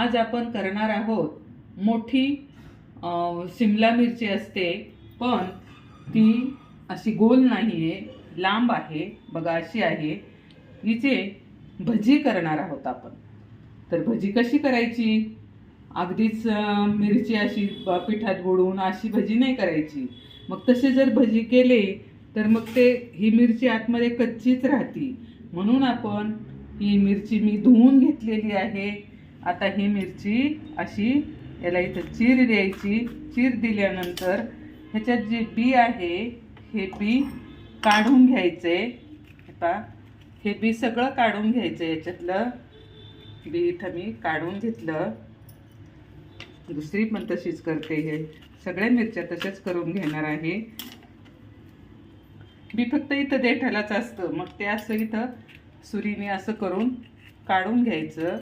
आज आपण करणार आहोत मोठी शिमला मिरची असते, पण ती अशी गोल नाही आहे, लांब आहे बघा, अशी आहे. हिचे भजी करणार आहोत आपण. तर भजी कशी करायची? अगदीच मिरची अशी पिठात बुडवून अशी भजी नाही करायची. मग तसे जर भजी केले तर मग ही मिरची आतमध्ये कच्चीच राहती. म्हणून आपण ही मिरची मी धुवून घेतलेली आहे. आता ही मिरची अशी याला इथं चीर द्यायची. चीर दिल्यानंतर ह्याच्यात जे बी आहे हे बी काढून घ्यायचे. हे बी सगळं काढून घ्यायचं. याच्यातलं बी इथं मी काढून घेतलं. दुसरी पण तशीच करते. हे सगळ्या मिरच्या तशाच करून घेणार आहे. बी फक्त इथं देठालाच असतं, मग ते असं इथं सुरीने असं करून काढून घ्यायचं.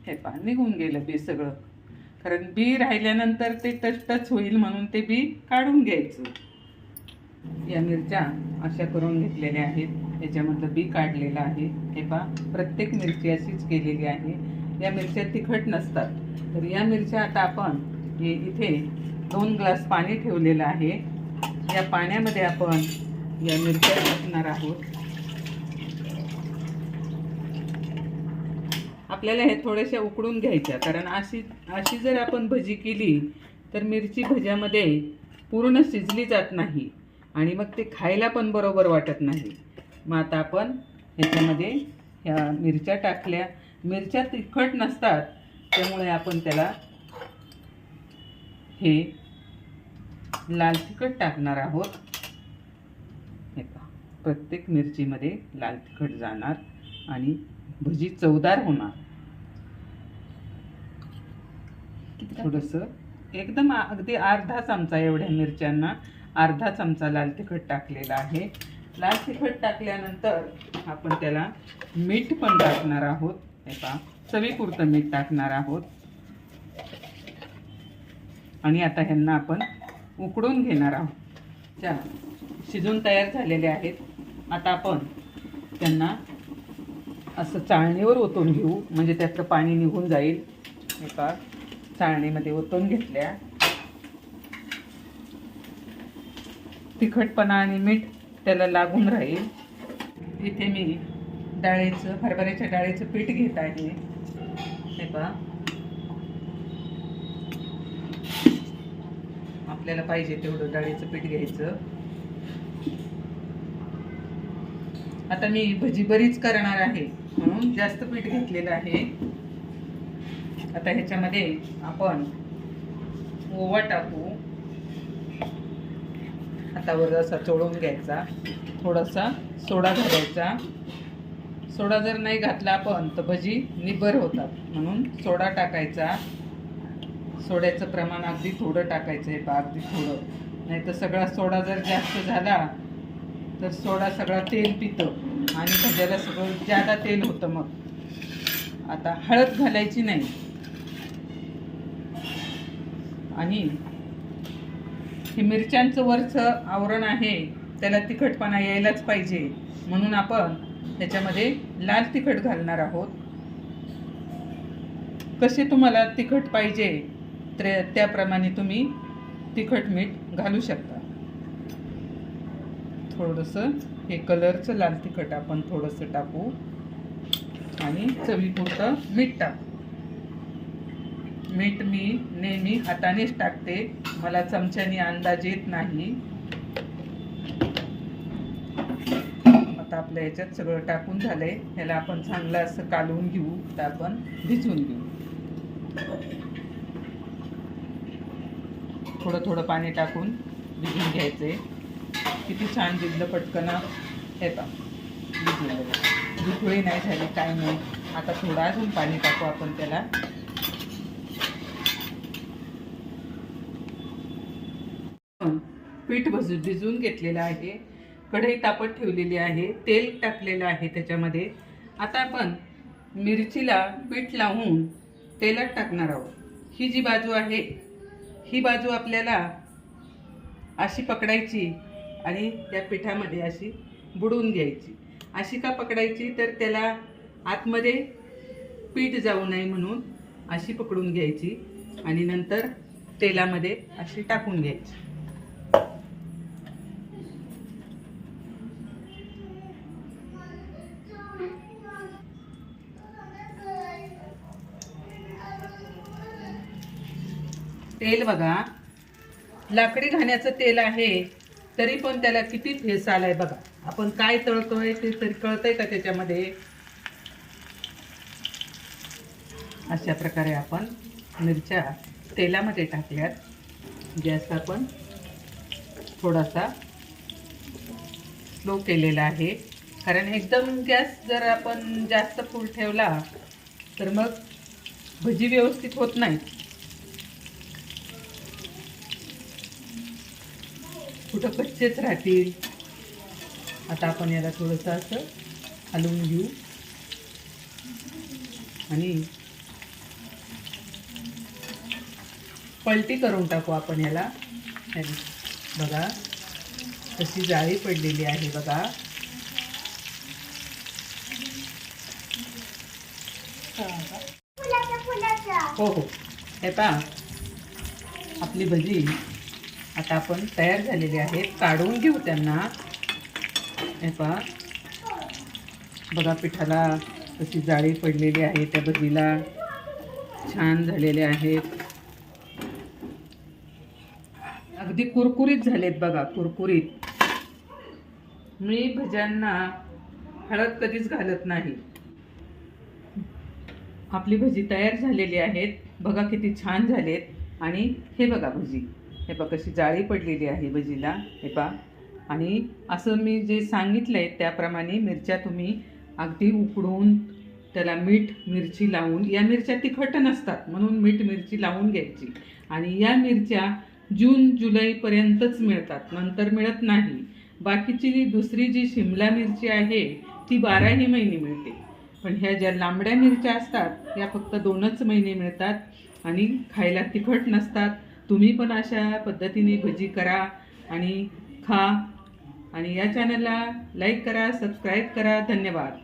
हे निघून गेलं बी सगळं, कारण बी राहिल्यानंतर ते टच होईल म्हणून ते बी काढून घ्यायचं. या मिरच्या अशा करून घेतलेल्या आहेत. याच्यामधलं बी काढलेलं आहे. हे प्रत्येक मिरची अशीच केलेली आहे. या मिरच्या तिखट नसतात. तर या मिरच्या आता आपण इथे 2 ग्लास पाणी ठेवलेलं आहे. या पाण्यामध्ये आपण या मिरच्या टाकणार आहोत. आपल्याला हे थोड्याशा उकडून घ्यायच्या, कारण अशी जर आपण भजी केली तर मिरची भज्यामध्ये पूर्ण शिजली जात नाही आणि मग ते खायला पण बरोबर वाटत नाही. मग आता आपण ह्याच्यामध्ये ह्या मिरच्या टाकल्या. मिरच्या तिखट नसतात, त्यामुळे आपण त्याला हे लाल तिखट टाकणार आहोत. हे पहा, प्रत्येक मिरचीमध्ये लाल तिखट जाणार आणि भजी चवदार होणार. थोडंसं एकदम अगदी अर्धा चमचा, एवढ्या मिरच्यांना अर्धा चमचा लाल तिखट टाकलेला आहे. लाल तिखट टाकल्यानंतर आपण त्याला मीठ पण टाकणार आहोत. हे पहा, चवीपुरतं मीठ टाकणार आहोत. आणि आता ह्यांना आपण उकडून घेणार आहोत. शिजून तयार झालेले आहेत. आता आपण त्यांना असं चाळणीवर ओतून घेऊ, म्हणजे त्यातलं पाणी निघून जाईल. हे पहा, चाळणीमध्ये ओतून घेतल्या. तिखटपणा आणि मीठ त्याला लागून राहील. इथे मी हरभऱ्याच्या डाळीचं पीठ घेत आहे. हे पहा, आपल्याला पाहिजे तेवढं डाळीचं पीठ घ्यायचं. आता मी भजी बरीच करणार आहे म्हणून जास्त पीठ घेतलेलं आहे. आता ह्याच्यामध्ये आपण ओवा टाकू. हातावर असा चोळून घ्यायचा. थोडासा सोडा घालायचा. सोडा जर नाही घातला आपण तर भजी निबर होतात, म्हणून सोडा टाकायचा. सोड्याचं प्रमाण अगदी थोडं टाकायचं आहे, अगदी थोडं. नाही तर सगळा सोडा जर जास्त झाला तर सोडा सगळा तेल पितं आणि भज्याला सगळं जादा तेल होतं. मग आता हळद घालायची नाही. आणि हे मिरच्यांचं वरचं आवरण आहे, त्याला तिखटपणा यायलाच पाहिजे, म्हणून आपण त्याच्यामध्ये लाल तिखट घालणार आहोत. कसे तुम्हाला तिखट पाहिजे त्याप्रमाणे तुम्ही तिखट मीठ घालू शकता. थोडंसं हे कलरचं लाल तिखट आपण थोडंसं टाकू आणि चवीपुरतं मीठ टाकू. मीठ मी नेहमी हातानेच टाकते, मला चमच्याने अंदाज येत नाही. आता आपल्या ह्याच्यात सगळं टाकून झालंय. ह्याला आपण चांगलं असं कालवून घेऊ. तर आपण भिजवून घेऊ. थोडं थोडं पाणी टाकून भिजवून घ्यायचंय. किती छान भिजलं पटकन. हे पहा, भिजलं. गुठळी नाही झाली, काय नाही. आता थोडं अजून पाणी टाकू आपण त्याला. पीठ भिजवून घेतलेलं आहे. कढई तापत ठेवलेली आहे. तेल टाकलेलं आहे त्याच्यामध्ये. आता आपण मिरचीला पीठ लावून तेलात टाकणार आहोत. ही जी बाजू आहे, ही बाजू आपल्याला अशी पकडायची आणि त्या पिठामध्ये अशी बुडवून घ्यायची. अशी का पकडायची? तर त्याला आतमध्ये पीठ जाऊ नये म्हणून अशी पकडून घ्यायची आणि नंतर तेलामध्ये अशी टाकून घ्यायची. तेल बघा, लाकडी घाण्याचं तेल आहे तरी पण त्याला किती फेस आलाय बघा. आपण काय तळतोय ते तरी कळतंय का त्याच्यामध्ये. अशा प्रकारे आपण मिरच्या तेलामध्ये टाकल्यात. गॅस आपण थोडासा स्लो केलेला आहे, कारण एकदम गॅस जर आपण जास्त फुल ठेवला तर मग भजी व्यवस्थित होत नाही, कुठं कच्चेच राहतील. आता आपण याला थोडंसं असं हलवून घेऊ आणि पलटी करून टाकू आपण याला. बघा कशी जाळी पडलेली आहे बघा. हो हो, हे पहा आपली भजी आता आपण तयार झालेली आहे. काढून घेऊ त्यांना. हे पहा बघा पिठाला कशी जाळी पडलेली आहे, त्या भजीला छान झालेले आहेत. अगदी कुरकुरीत झालेत बघा, कुरकुरीत. मी भज्यांना हळद कधीच घालत नाही. आपली भजी तयार झालेली आहेत बघा, किती छान झालेत. आणि हे बघा भजी, हे बघा कशी जाळी पडलेली आहे भजीला. हे पहा, आणि असं मी जे सांगितलंय त्याप्रमाणे मिरच्या तुम्ही अगदी उकडून त्याला मीठ मिरची लावून, या मिरच्या तिखट नसतात म्हणून मीठ मिरची लावून घ्यायची. आणि या मिरच्या जून जुलैपर्यंतच मिळतात, नंतर मिळत नाही. बाकीची दुसरी जी शिमला मिरची आहे ती 12ही महिने मिळते, पण ह्या ज्या लांबड्या मिरच्या असतात या फक्त 2च महिने मिळतात आणि खायला तिखट नसतात. तुम्ही पण अशा पद्धतीने भजी करा आणि खा. आणि या चॅनलला लाईक करा, सबस्क्राईब करा. धन्यवाद.